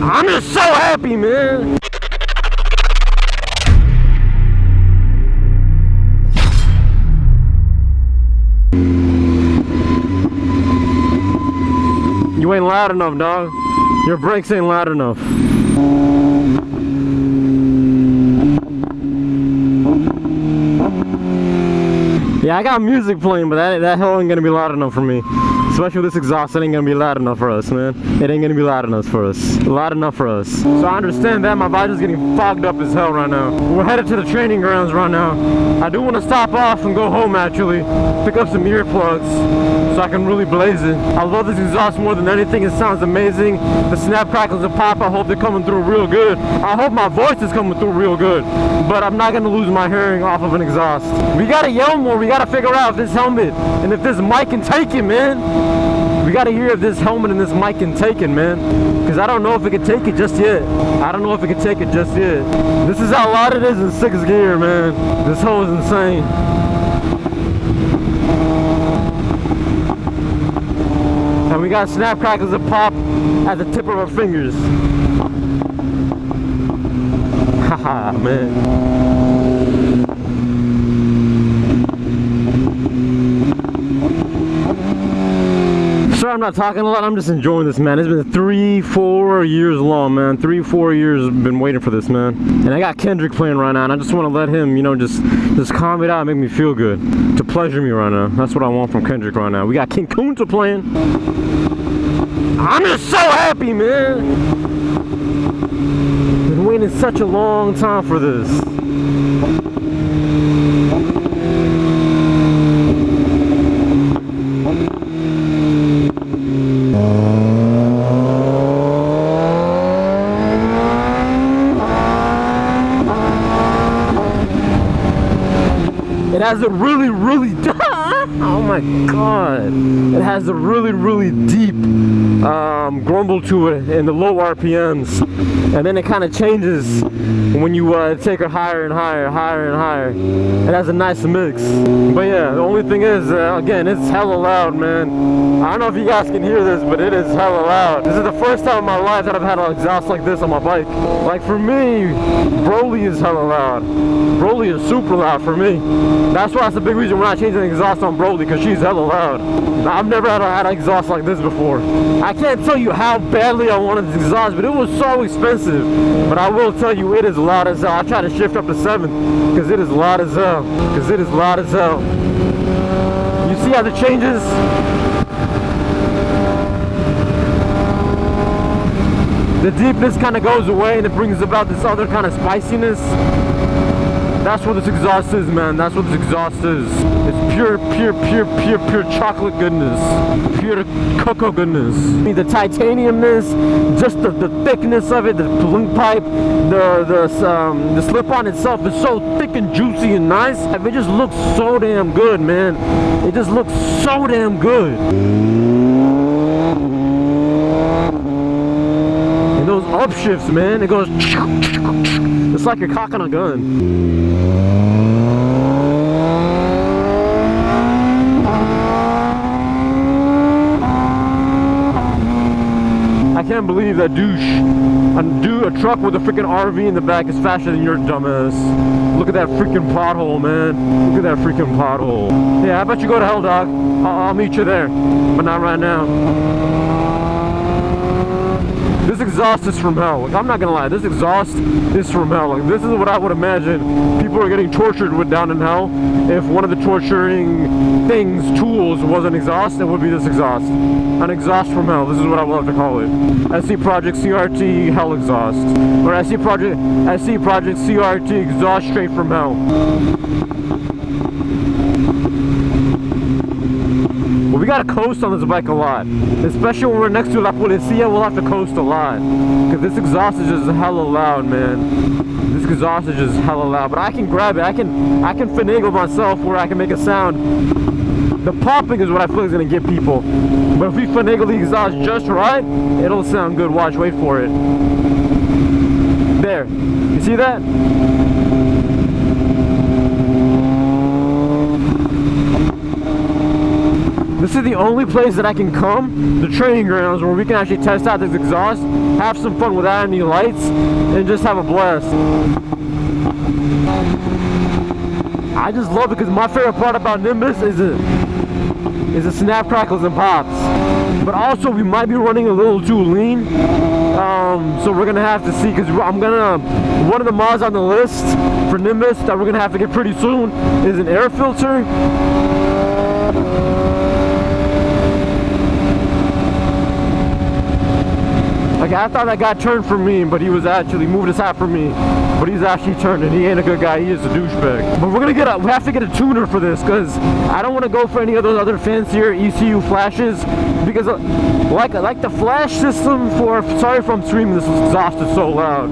I'm just so happy, man. You ain't loud enough, dog. Your brakes ain't loud enough. Yeah, I got music playing, but that hell ain't gonna be loud enough for me. Especially with this exhaust, it ain't gonna be loud enough for us, man. It ain't gonna be loud enough for us. Loud enough for us. So I understand that. My body's getting fogged up as hell right now. We're headed to the training grounds right now. I do want to stop off and go home, actually. Pick up some earplugs so I can really blaze it. I love this exhaust more than anything. It sounds amazing. The snap, crackles, and pop, I hope they're coming through real good. I hope my voice is coming through real good. But I'm not gonna lose my hearing off of an exhaust. We gotta yell more. We gotta figure out if this helmet and if this mic can take it, man. We gotta hear if this helmet and this mic can take it, man. Because I don't know if it can take it just yet. I don't know if it can take it just yet. This is how loud it is in 6th gear, man. This hole is insane. And we got snap, crackles, and pop at the tip of our fingers. Haha, man. Sorry I'm not talking a lot, I'm just enjoying this, man. It's been 3-4 years long, man. 3-4 years been waiting for this, man. And I got Kendrick playing right now, and I just want to let him, you know, just calm it out and make me feel good. To pleasure me right now. That's what I want from Kendrick right now. We got King Kunta playing. I'm just so happy, man. Been waiting such a long time for this. It has a really oh my god, it has a really deep grumble to it in the low RPMs, and then it kind of changes when you take it higher and higher. It has a nice mix. But yeah, the only thing is, again, it's hella loud, man. I don't know if you guys can hear this, but it is hella loud. This is the first time in my life that I've had an exhaust like this on my bike. Like for me, Broly is hella loud. Broly is super loud for me. That's why it's a big reason we're not changing the exhaust on Broly, because she's hella loud. I've never had an exhaust like this before. I can't tell you how badly I wanted this exhaust, but it was so expensive. But I will tell you, it is loud as hell. I try to shift up to 7 because it is loud as hell. You see how the changes? The deepness kind of goes away and it brings about this other kind of spiciness. That's what this exhaust is, man. That's what this exhaust is. It's pure chocolate goodness. Pure cocoa goodness. The titaniumness, just the thickness of it, the balloon pipe, the slip-on itself is so thick and juicy and nice. It just looks so damn good, man. It just looks so damn good. And those upshifts, man, it goes. It's like you're cocking a gun. I can't believe that a truck with a freaking RV in the back is faster than your dumbass. Look at that freaking pothole, man. Look at that freaking pothole. Yeah, how about you go to hell, dog? I'll meet you there, but not right now. This exhaust is from hell. Like, I'm not gonna lie, this exhaust is from hell. Like, this is what I would imagine people are getting tortured with down in hell. If one of the torturing tools was an exhaust, it would be this exhaust. An exhaust from hell. This is what I would love to call it. SC Project CRT Hell Exhaust. Or SC Project CRT Exhaust Straight from Hell. But we gotta coast on this bike a lot. Especially when we're next to La Policia, we'll have to coast a lot. Because this exhaust is just hella loud, man. This exhaust is just hella loud. But I can grab it. I can finagle myself where I can make a sound. The popping is what I feel is gonna get people. But if we finagle the exhaust just right, it'll sound good. Watch, wait for it. There. You see that? This is the only place that I can come, the training grounds, where we can actually test out this exhaust, have some fun without any lights, and just have a blast. I just love it because my favorite part about Nimbus is the snap, crackles, and pops. But also we might be running a little too lean, so we're gonna have to see, because one of the mods on the list for Nimbus that we're gonna have to get pretty soon is an air filter. Like, I thought that guy turned for me, but he was actually moved aside for me. But he's actually turned, and he ain't a good guy. He is a douchebag. But we have to get a tuner for this, because I don't want to go for any of those other fancier ECU flashes, because like the flash system for, sorry if I'm screaming, this exhaust is so loud.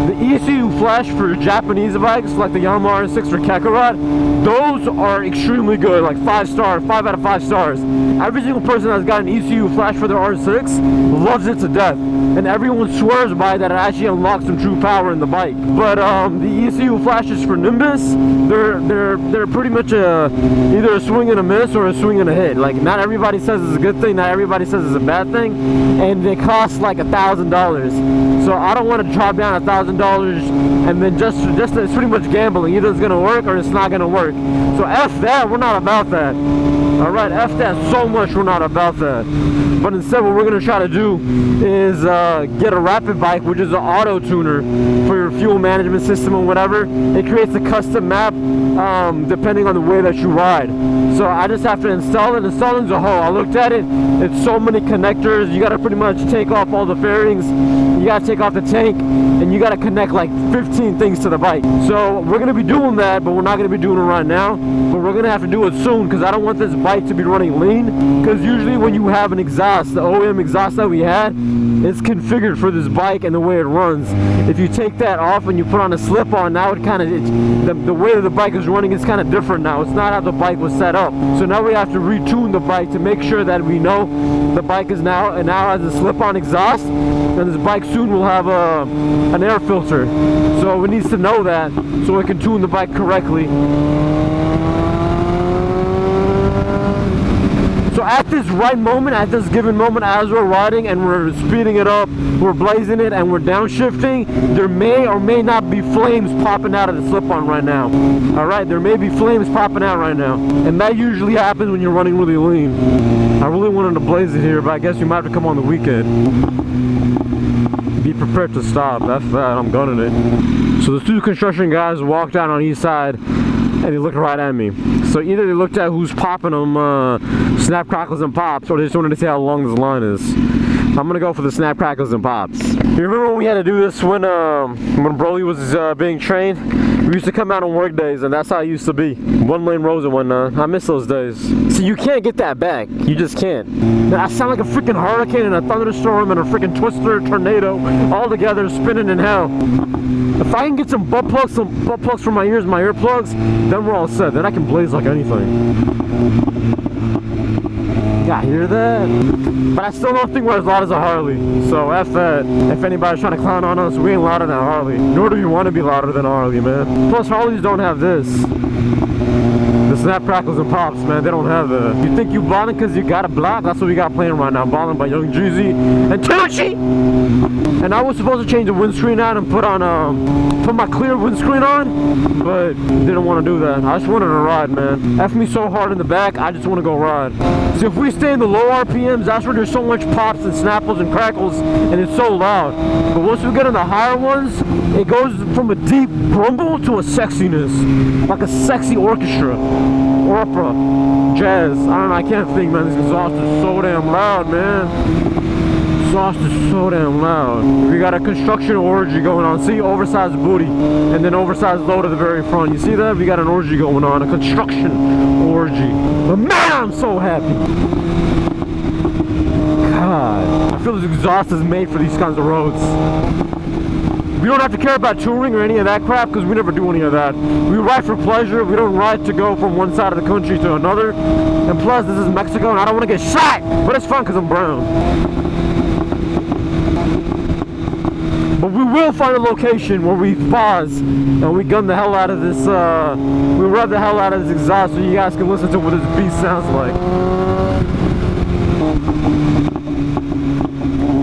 The ECU flash for Japanese bikes, like the Yamaha R6 or Kakarot, those are extremely good, like 5 out of 5 stars. Every single person that's got an ECU flash for their R6 loves it to death, and everyone swears by that it actually unlocks some true power in the bike. But the ECU flashes for Nimbus, they're pretty much either a swing and a miss or a swing and a hit. Like, not everybody says it's a good thing, not everybody says it's a bad thing, and they cost like $1,000. So I don't want to drop down $1,000 and then just it's pretty much gambling. Either it's gonna work or it's not gonna work. So F that, we're not about that. Alright, F that so much, we're not about that. But instead what we're gonna try to do is get a rapid bike, which is an auto tuner for your fuel management system or whatever. It creates a custom map depending on the way that you ride. So I just have to install it. Installing's a hoe. I looked at it, it's so many connectors. You gotta pretty much take off all the fairings, you gotta take off the tank, and you gotta connect like 15 things to the bike. So we're gonna be doing that, but we're not gonna be doing it right now. But we're gonna have to do it soon, because I don't want this bike to be running lean. Because usually when you have an exhaust, the OEM exhaust that we had, it's configured for this bike and the way it runs. If you take that off and you put on a slip-on, now it kind of, the way that the bike is running is kind of different now. It's not how the bike was set up. So now we have to retune the bike to make sure that we know the bike is now has a slip-on exhaust, and this bike soon will have an air filter. So it needs to know that so it can tune the bike correctly. So at this right moment, at this given moment, as we're riding and we're speeding it up, we're blazing it and we're downshifting, there may or may not be flames popping out of the slip-on right now. Alright, there may be flames popping out right now. And that usually happens when you're running really lean. I really wanted to blaze it here, but I guess you might have to come on the weekend. Be prepared to stop. That's that. I'm gunning it. So the two construction guys walked out on each side and they looked right at me. So either they looked at who's popping them snap, crackles, and pops, or they just wanted to see how long this line is. I'm gonna go for the snap, crackles, and pops. You remember when we had to do this when Broly was being trained? We used to come out on work days, and that's how it used to be. 1-lane roads and whatnot. I miss those days. See, you can't get that back. You just can't. I sound like a freaking hurricane and a thunderstorm and a freaking twister tornado all together spinning in hell. If I can get some butt plugs for my ears, my earplugs, then we're all set. Then I can blaze like anything. Yeah, hear that? But I still don't think we're as loud as a Harley. So F that. If anybody's trying to clown on us, we ain't louder than a Harley. Nor do you want to be louder than a Harley, man. Plus, Harleys don't have this. The snap, crackles, and pops, man. They don't have that. You think you balling because you got a block? That's what we got playing right now. Balling by Young Jeezy and Tucci. And I was supposed to change the windscreen out and put my clear windscreen on, but didn't want to do that. I just wanted to ride, man. F me so hard in the back, I just want to go ride. So if we stay in the low RPMs, that's where there's so much pops and snapples and crackles, and it's so loud. But once we get in the higher ones, it goes from a deep grumble to a sexiness, like a sexy orchestra, opera, jazz. I don't know, I can't think, man. This exhaust is so damn loud, man. Exhaust is so damn loud. We got a construction orgy going on. See, oversized booty and then oversized load at the very front. You see that? We got an orgy going on, a construction orgy. But man, I'm so happy. God, I feel this exhaust is made for these kinds of roads. We don't have to care about touring or any of that crap, because we never do any of that. We ride for pleasure. We don't ride to go from one side of the country to another. And plus, this is Mexico and I don't want to get shot. But it's fun because I'm brown. But we will find a location where we pause and we gun the hell out of this, we rev the hell out of this exhaust so you guys can listen to what this beast sounds like.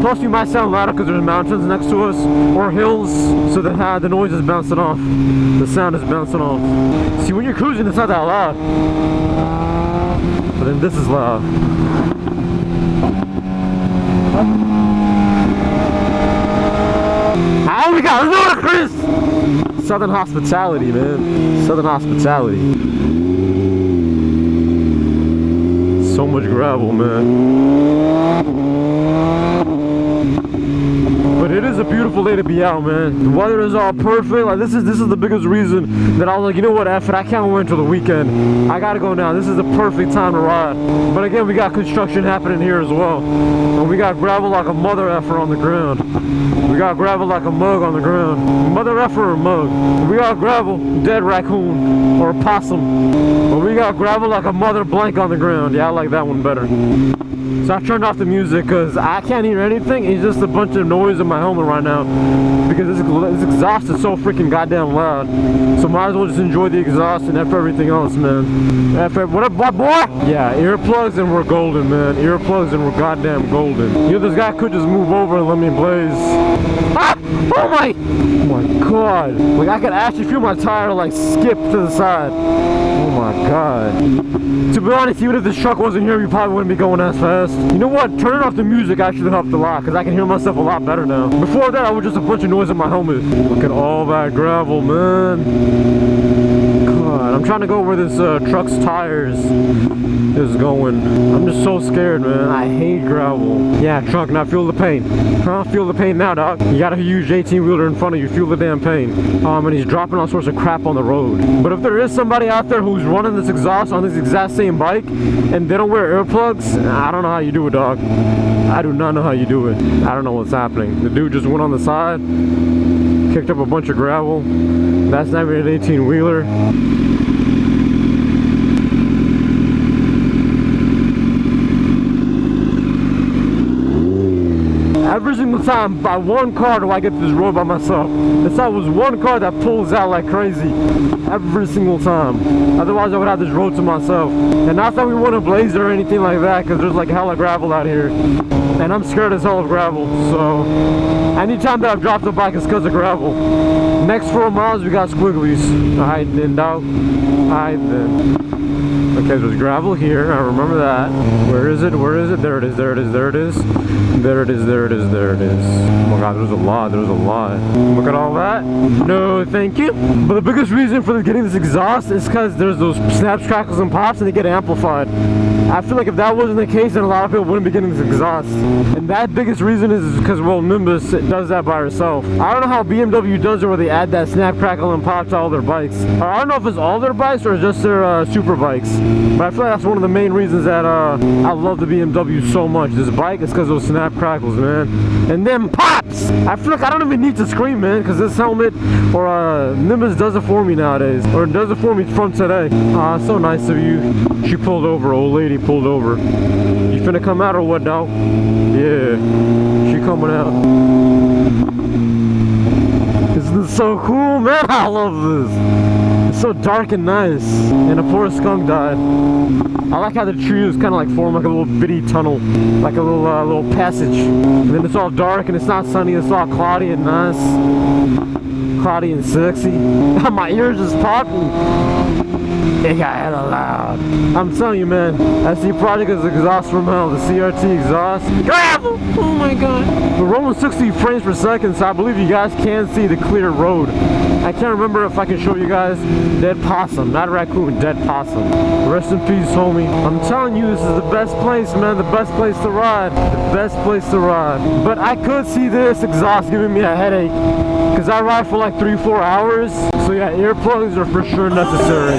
Plus you might sound louder because there's mountains next to us, or hills, so that the noise is bouncing off. The sound is bouncing off. See, when you're cruising, it's not that loud. But then this is loud. Oh, we got ludicrous! Southern hospitality, man. Southern hospitality. So much gravel, man. But it is a beautiful day to be out, man. The weather is all perfect. Like this is the biggest reason that I was like, you know what, F it, I can't wait until the weekend. I gotta go now. This is the perfect time to ride. But again, we got construction happening here as well. And we got gravel like a mother effer on the ground. We got gravel like a mug on the ground. Mother effer or mug. We got gravel, dead raccoon or possum. But we got gravel like a mother blank on the ground. Yeah, I like that one better. So I turned off the music because I can't hear anything. It's just a bunch of noise in my helmet right now because this exhaust is so freaking goddamn loud. So might as well just enjoy the exhaust and F everything else, man. What up, boy? Yeah, earplugs and we're golden, man. Earplugs and we're goddamn golden. You know, this guy could just move over and let me blaze. Ah! Oh my god. Like I could actually feel my tire like skip to the side. Oh my god. To be honest, even if this truck wasn't here, we probably wouldn't be going as fast. You know what? Turning off the music actually helped a lot because I can hear myself a lot better now. Before that, I was just a bunch of noise in my helmet. Look at all that gravel, man. God, I'm trying to go where this truck's tires is going. I'm just so scared, man. I hate gravel. Yeah, truck, now feel the pain. Huh? Feel the pain now, dog. You got a huge 18-wheeler in front of you. Feel the damn pain. And he's dropping all sorts of crap on the road. But if there is somebody out there who's running this exhaust on this exact same bike and they don't wear earplugs, I don't know how you do it, dog. I do not know how you do it. I don't know what's happening. The dude just went on the side, kicked up a bunch of gravel. That's not even an 18-wheeler. Every single time, by one car do I get this road by myself. It's always one car that pulls out like crazy. Every single time. Otherwise, I would have this road to myself. And not that we want to blaze or anything like that, because there's like hella gravel out here. And I'm scared as hell of gravel. So, anytime that I've dropped the bike, it's because of gravel. Next 4 miles, we got squigglies. Alright then, dog. Alright then. Okay, there's gravel here. I remember that. Where is it? Where is it? There it is. There it is. There it is. There it is. There it is. There it is. Oh my god, there's a lot. There's a lot. Look at all that. No, thank you. But the biggest reason for getting this exhaust is because there's those snaps, crackles, and pops, and they get amplified. I feel like if that wasn't the case, then a lot of people wouldn't be getting this exhaust. And that biggest reason is because, well, Nimbus does that by herself. I don't know how BMW does it where they add that snap, crackle, and pop to all their bikes. I don't know if it's all their bikes or just their super bikes. But I feel like that's one of the main reasons that I love the BMW so much. This bike is because of those snap crackles, man. And then pops! I feel like I don't even need to scream, man, because this helmet or Nimbus does it for me nowadays. Or does it for me from today. So nice of you. She pulled over, old lady pulled over. You finna come out or what, dog? Yeah, she coming out. Isn't this so cool, man? I love this. It's so dark and nice. And a poor skunk died. I like how the trees kind of like form like a little bitty tunnel, like a little passage. And then it's all dark and it's not sunny. It's all cloudy and nice, cloudy and sexy. My ears just popping. It got hella loud. I'm telling you, man, SC Project is exhaust from hell. The CRT exhaust. Gravel! Oh my god. We're rolling 60 frames per second, so I believe you guys can see the clear road. I can't remember if I can show you guys. Dead possum, not raccoon, dead possum. Rest in peace, homie. I'm telling you, this is the best place, man. The best place to ride. The best place to ride. But I could see this exhaust giving me a headache, because I ride for like 3-4 hours. So yeah, earplugs are for sure necessary.